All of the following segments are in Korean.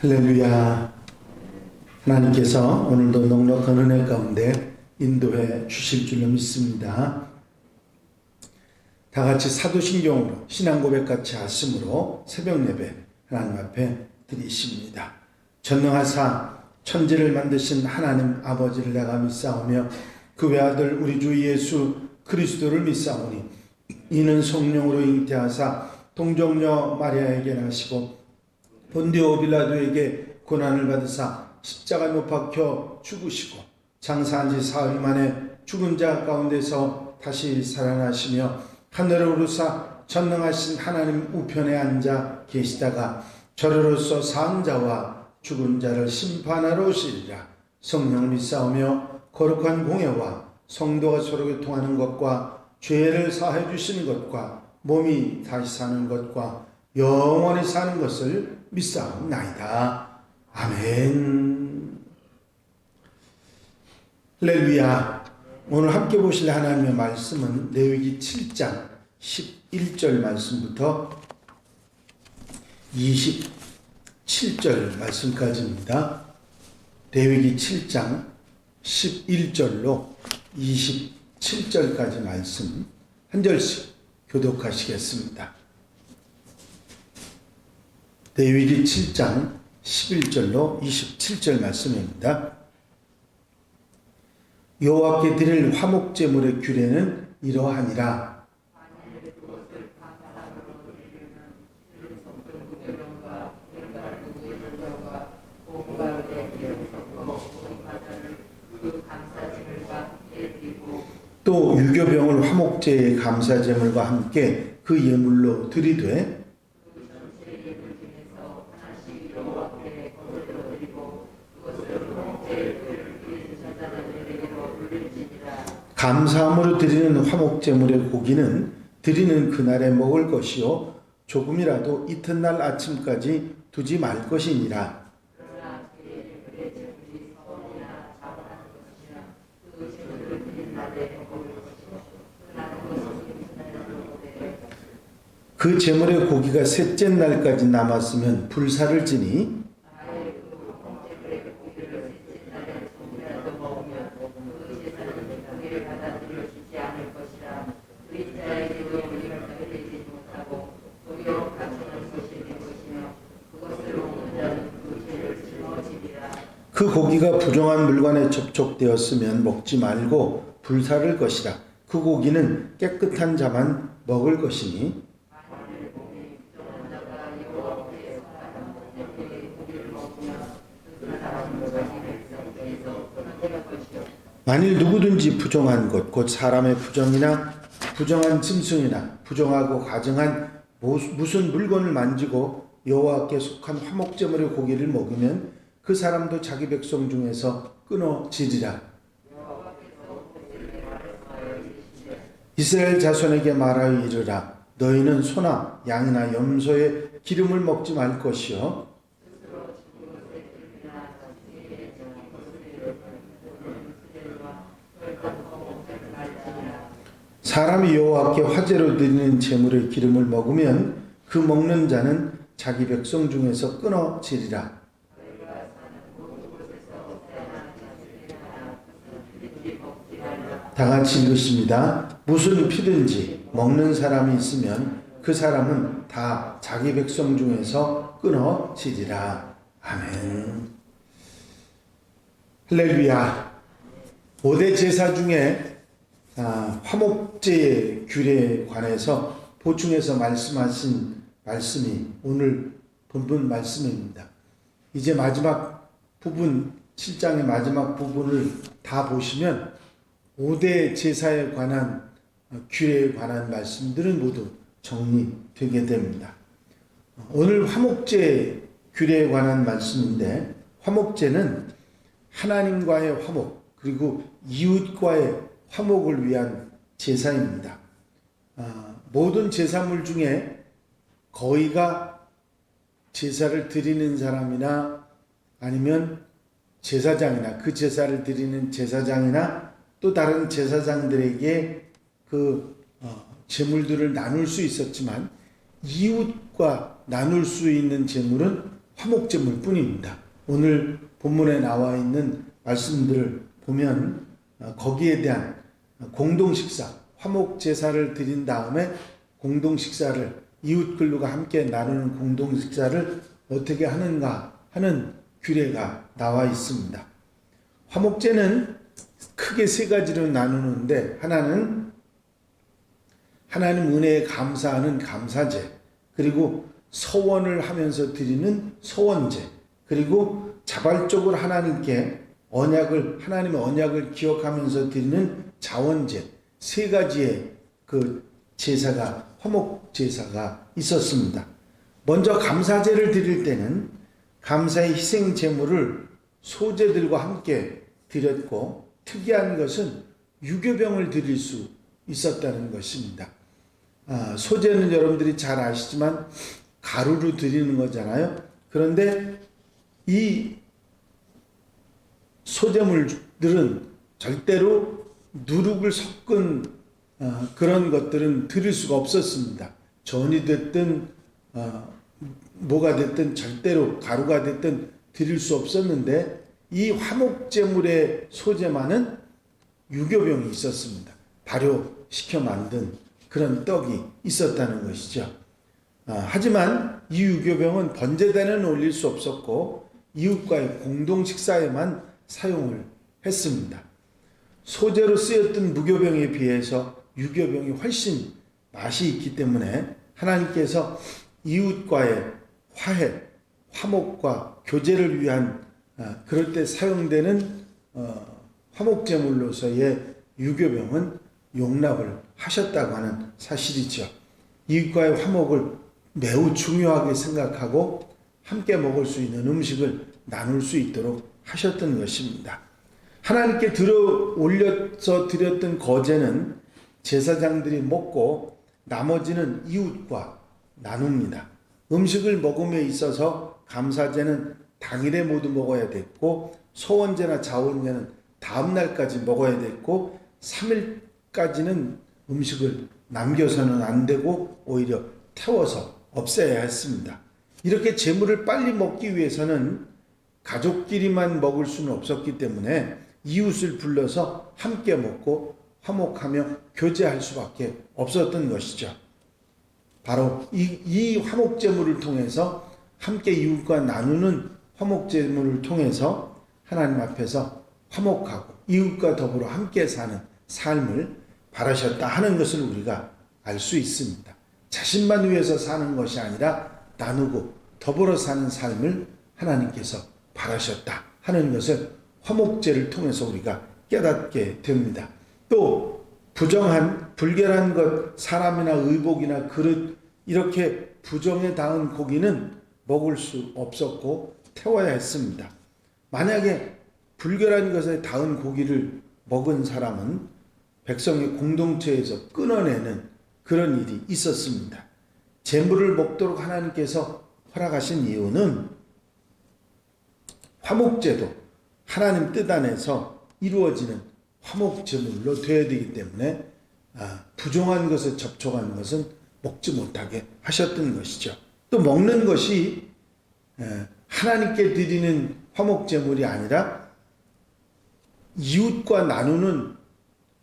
할렐루야. 하나님께서 오늘도 넉넉한 은혜 가운데 인도해 주실 줄로 믿습니다. 다 같이 사도신경으로 신앙 고백같이 하심으로 새벽 예배 하나님 앞에 드리십니다. 전능하사 천지를 만드신 하나님 아버지를 내가 믿사오며 그 외아들 우리 주 예수 그리스도를 믿사오니 이는 성령으로 잉태하사 동정녀 마리아에게 나시고 본디오 빌라도에게 고난을 받으사 십자가에 못 박혀 죽으시고 장사한 지 사흘 만에 죽은 자 가운데서 다시 살아나시며 하늘에 오르사 전능하신 하나님 우편에 앉아 계시다가 저로서 산 자와 죽은 자를 심판하러 오시리라. 성령을 믿사오며 거룩한 공예와 성도가 서로 교통하는 것과 죄를 사해 주시는 것과 몸이 다시 사는 것과 영원히 사는 것을 믿사옵나이다. 아멘. 할렐루야. 오늘 함께 보실 하나님의 말씀은 레위기 7장 11절 말씀부터 27절 말씀까지입니다. 레위기 7장 11절로 27절까지 말씀 한 절씩 교독하시겠습니다. 레위기 7장 11절로 27절 말씀입니다. 여호와께 드릴 화목제물의 규례는 이러하니라. 또 유교병을 화목제의 감사제물과 함께 그 예물로 드리되 감사함으로 드리는 화목제물의 고기는 드리는 그날에 먹을 것이요 조금이라도 이튿날 아침까지 두지 말 것이니라. 그 제물의 고기가 셋째 날까지 남았으면 불사를 지니 그 고기가 부정한 물건에 접촉되었으면 먹지 말고 불사를 것이라. 그 고기는 깨끗한 자만 먹을 것이니 만일 누구든지 부정한 것, 곧 사람의 부정이나 부정한 짐승이나 부정하고 가증한 무슨 물건을 만지고 여호와께 속한 화목제물의 고기를 먹으면 그 사람도 자기 백성 중에서 끊어지리라. 이스라엘 자손에게 말하여 이르라. 너희는 소나 양이나 염소의 기름을 먹지 말 것이요 사람이 여호와께 화제로 드리는 제물의 기름을 먹으면 그 먹는 자는 자기 백성 중에서 끊어지리라. 다 같이 읽으십니다. 무슨 피든지 먹는 사람이 있으면 그 사람은 다 자기 백성 중에서 끊어지리라. 아멘. 할렐루야. 5대 제사 중에 화목제의 규례에 관해서 보충해서 말씀하신 말씀이 오늘 본문 말씀입니다. 이제 마지막 부분, 7장의 마지막 부분을 다 보시면 5대 제사에 관한 규례에 관한 말씀들은 모두 정리되게 됩니다. 오늘 화목제 규례에 관한 말씀인데, 화목제는 하나님과의 화목 그리고 이웃과의 화목을 위한 제사입니다. 모든 제사물 중에 거의가 제사를 드리는 사람이나 아니면 제사장이나 그 제사를 드리는 제사장이나 또 다른 제사장들에게 그 제물들을 나눌 수 있었지만 이웃과 나눌 수 있는 제물은 화목제물 뿐입니다. 오늘 본문에 나와 있는 말씀들을 보면 거기에 대한 공동식사, 화목제사를 드린 다음에 공동식사를 이웃들과 함께 나누는 공동식사를 어떻게 하는가 하는 규례가 나와 있습니다. 화목제는 크게 세 가지로 나누는데, 하나는 하나님 은혜에 감사하는 감사제, 그리고 서원을 하면서 드리는 서원제, 그리고 자발적으로 하나님께 하나님의 언약을 기억하면서 드리는 자원제, 세 가지의 그 제사가, 화목 제사가 있었습니다. 먼저 감사제를 드릴 때는 감사의 희생 제물을 소제들과 함께 드렸고, 특이한 것은 유교병을 드릴 수 있었다는 것입니다. 소제는 여러분들이 잘 아시지만 가루로 드리는 거잖아요. 그런데 이 소제물들은 절대로 누룩을 섞은 그런 것들은 드릴 수가 없었습니다. 전이 됐든 뭐가 됐든 절대로 가루가 됐든 드릴 수 없었는데, 이 화목제물의 소제만은 유교병이 있었습니다. 발효시켜 만든 그런 떡이 있었다는 것이죠. 하지만 이 유교병은 번제단에는 올릴 수 없었고 이웃과의 공동식사에만 사용을 했습니다. 소제로 쓰였던 무교병에 비해서 유교병이 훨씬 맛이 있기 때문에 하나님께서 이웃과의 화해, 화목과 교제를 위한 그럴 때 사용되는 화목제물로서의 유교병은 용납을 하셨다고 하는 사실이죠. 이웃과의 화목을 매우 중요하게 생각하고 함께 먹을 수 있는 음식을 나눌 수 있도록 하셨던 것입니다. 하나님께 올려서 드렸던 거제는 제사장들이 먹고 나머지는 이웃과 나눕니다. 음식을 먹음에 있어서 감사제는 당일에 모두 먹어야 됐고, 소원제나 자원제는 다음 날까지 먹어야 됐고, 3일까지는 음식을 남겨서는 안 되고 오히려 태워서 없애야 했습니다. 이렇게 제물을 빨리 먹기 위해서는 가족끼리만 먹을 수는 없었기 때문에 이웃을 불러서 함께 먹고 화목하며 교제할 수밖에 없었던 것이죠. 바로 이 화목제물을 통해서 함께 이웃과 나누는 화목제물을 통해서 하나님 앞에서 화목하고 이웃과 더불어 함께 사는 삶을 바라셨다 하는 것을 우리가 알 수 있습니다. 자신만 위해서 사는 것이 아니라 나누고 더불어 사는 삶을 하나님께서 바라셨다 하는 것을 화목제를 통해서 우리가 깨닫게 됩니다. 또 불결한 것, 사람이나 의복이나 그릇, 이렇게 부정에 닿은 고기는 먹을 수 없었고 태워야 했습니다. 만약에 불결한 것에 닿은 고기를 먹은 사람은 백성의 공동체에서 끊어내는 그런 일이 있었습니다. 제물을 먹도록 하나님께서 허락하신 이유는 화목제도 하나님 뜻 안에서 이루어지는 화목제물로 되어야 되기 때문에 부정한 것에 접촉하는 것은 먹지 못하게 하셨던 것이죠. 또 먹는 것이 하나님께 드리는 화목제물이 아니라 이웃과 나누는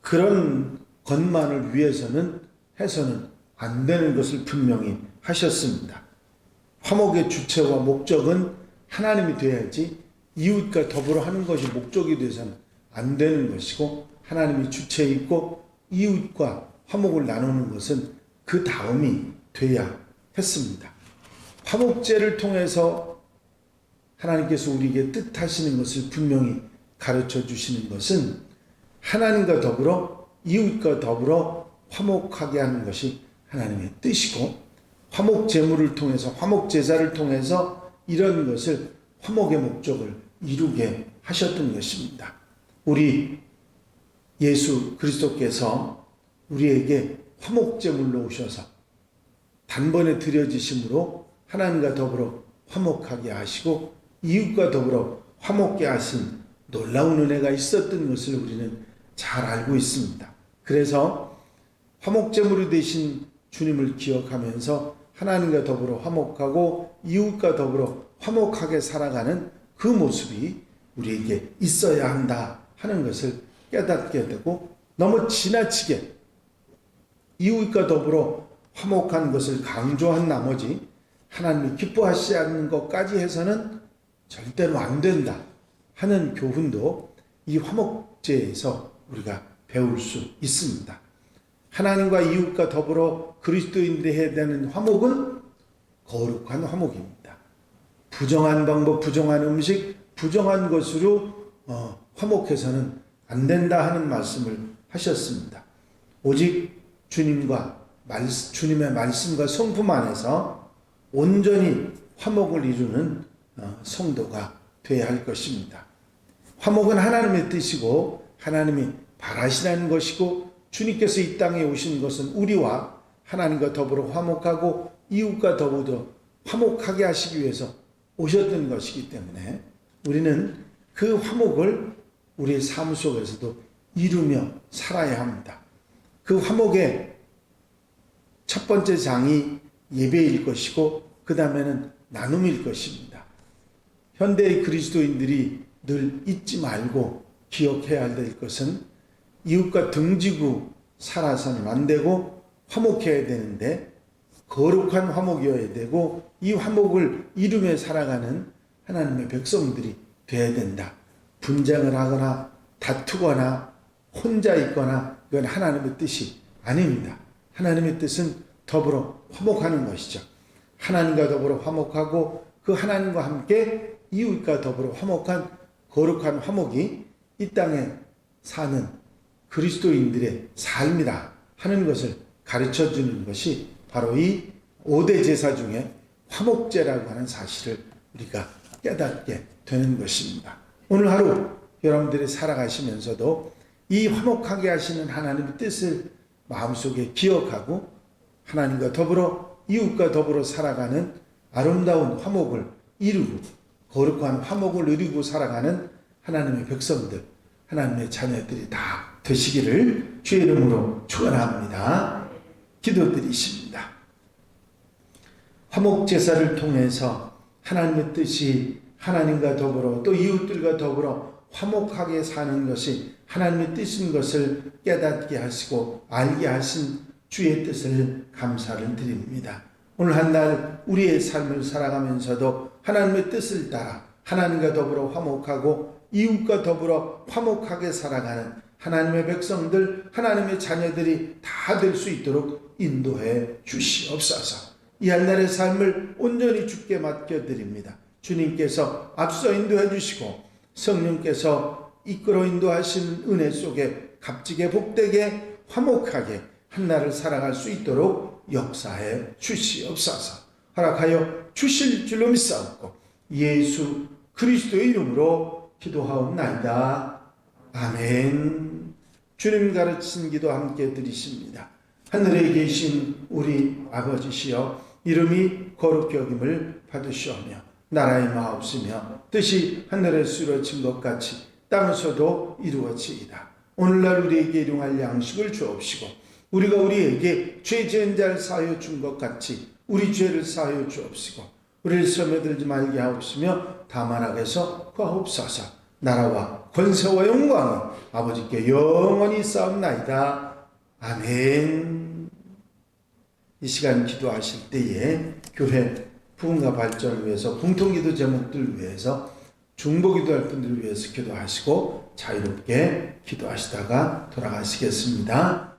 그런 것만을 위해서는 해서는 안 되는 것을 분명히 하셨습니다. 화목의 주체와 목적은 하나님이 되어야지 이웃과 더불어 하는 것이 목적이 돼서는 안 되는 것이고, 하나님이 주체에 있고 이웃과 화목을 나누는 것은 그 다음이 돼야 했습니다. 화목제를 통해서 하나님께서 우리에게 뜻하시는 것을 분명히 가르쳐 주시는 것은 하나님과 더불어 이웃과 더불어 화목하게 하는 것이 하나님의 뜻이고, 화목제물을 통해서 화목제사를 통해서 이런 것을 화목의 목적을 이루게 하셨던 것입니다. 우리 예수 그리스도께서 우리에게 화목제물로 오셔서 단번에 드려지심으로 하나님과 더불어 화목하게 하시고 이웃과 더불어 화목게 하신 놀라운 은혜가 있었던 것을 우리는 잘 알고 있습니다. 그래서 화목제물이 되신 주님을 기억하면서 하나님과 더불어 화목하고 이웃과 더불어 화목하게 살아가는 그 모습이 우리에게 있어야 한다 하는 것을 깨닫게 되고, 너무 지나치게 이웃과 더불어 화목한 것을 강조한 나머지 하나님이 기뻐하시지 않는 것까지 해서는 절대로 안 된다 하는 교훈도 이 화목제에서 우리가 배울 수 있습니다. 하나님과 이웃과 더불어 그리스도인들이 해야 되는 화목은 거룩한 화목입니다. 부정한 방법, 부정한 음식, 부정한 것으로 화목해서는 안 된다 하는 말씀을 하셨습니다. 오직 주님의 말씀과 성품 안에서 온전히 화목을 이루는 성도가 되어야 할 것입니다. 화목은 하나님의 뜻이고 하나님이 바라시는 것이고, 주님께서 이 땅에 오신 것은 우리와 하나님과 더불어 화목하고 이웃과 더불어 화목하게 하시기 위해서 오셨던 것이기 때문에 우리는 그 화목을 우리의 삶 속에서도 이루며 살아야 합니다. 그 화목의 첫 번째 장이 예배일 것이고, 그 다음에는 나눔일 것입니다. 현대의 그리스도인들이 늘 잊지 말고 기억해야 될 것은 이웃과 등지고 살아서는 안 되고 화목해야 되는데 거룩한 화목이어야 되고, 이 화목을 이루며 살아가는 하나님의 백성들이 되어야 된다. 분쟁을 하거나 다투거나 혼자 있거나 이건 하나님의 뜻이 아닙니다. 하나님의 뜻은 더불어 화목하는 것이죠. 하나님과 더불어 화목하고 그 하나님과 함께 이웃과 더불어 화목한 거룩한 화목이 이 땅에 사는 그리스도인들의 삶이다 하는 것을 가르쳐주는 것이 바로 이 5대 제사 중에 화목제라고 하는 사실을 우리가 깨닫게 되는 것입니다. 오늘 하루 여러분들이 살아가시면서도 이 화목하게 하시는 하나님의 뜻을 마음속에 기억하고 하나님과 더불어 이웃과 더불어 살아가는 아름다운 화목을 이루고 거룩한 화목을 이루고 살아가는 하나님의 백성들, 하나님의 자녀들이 다 되시기를 주의 이름으로 축원합니다. 기도드리십니다. 화목제사를 통해서 하나님의 뜻이 하나님과 더불어 또 이웃들과 더불어 화목하게 사는 것이 하나님의 뜻인 것을 깨닫게 하시고 알게 하신 주의 뜻을 감사를 드립니다. 오늘 한 날 우리의 삶을 살아가면서도 하나님의 뜻을 따라 하나님과 더불어 화목하고 이웃과 더불어 화목하게 살아가는 하나님의 백성들, 하나님의 자녀들이 다 될 수 있도록 인도해 주시옵소서. 이 한 날의 삶을 온전히 주께 맡겨드립니다. 주님께서 앞서 인도해 주시고 성령께서 이끌어 인도하시는 은혜 속에 값지게 복되게 화목하게 한 날을 살아갈 수 있도록 역사해 주시옵소서. 허락하여 주실 줄로 믿사옵고 예수 그리스도의 이름으로 기도하옵나이다. 아멘. 주님 가르친 기도 함께 드리십니다. 하늘에 계신 우리 아버지시여, 이름이 거룩히 여김을 받으시오며 나라의 마옵시며 뜻이 하늘에서 이루어진 것 같이 땅에서도 이루어지이다. 오늘날 우리에게 일용할 양식을 주옵시고 우리가 우리에게 죄 지은 자를 사하여 준 것 같이 우리 죄를 사하여 주옵시고 우리를 시험에 들지 말게 하옵시며 다만 악에서 구하옵소서. 나라와 권세와 영광은 아버지께 영원히 쌓옵나이다. 아멘. 이 시간 기도하실 때에 교회 부흥과 발전을 위해서, 공통기도 제목들을 위해서, 중보기도할 분들을 위해서 기도하시고 자유롭게 기도하시다가 돌아가시겠습니다.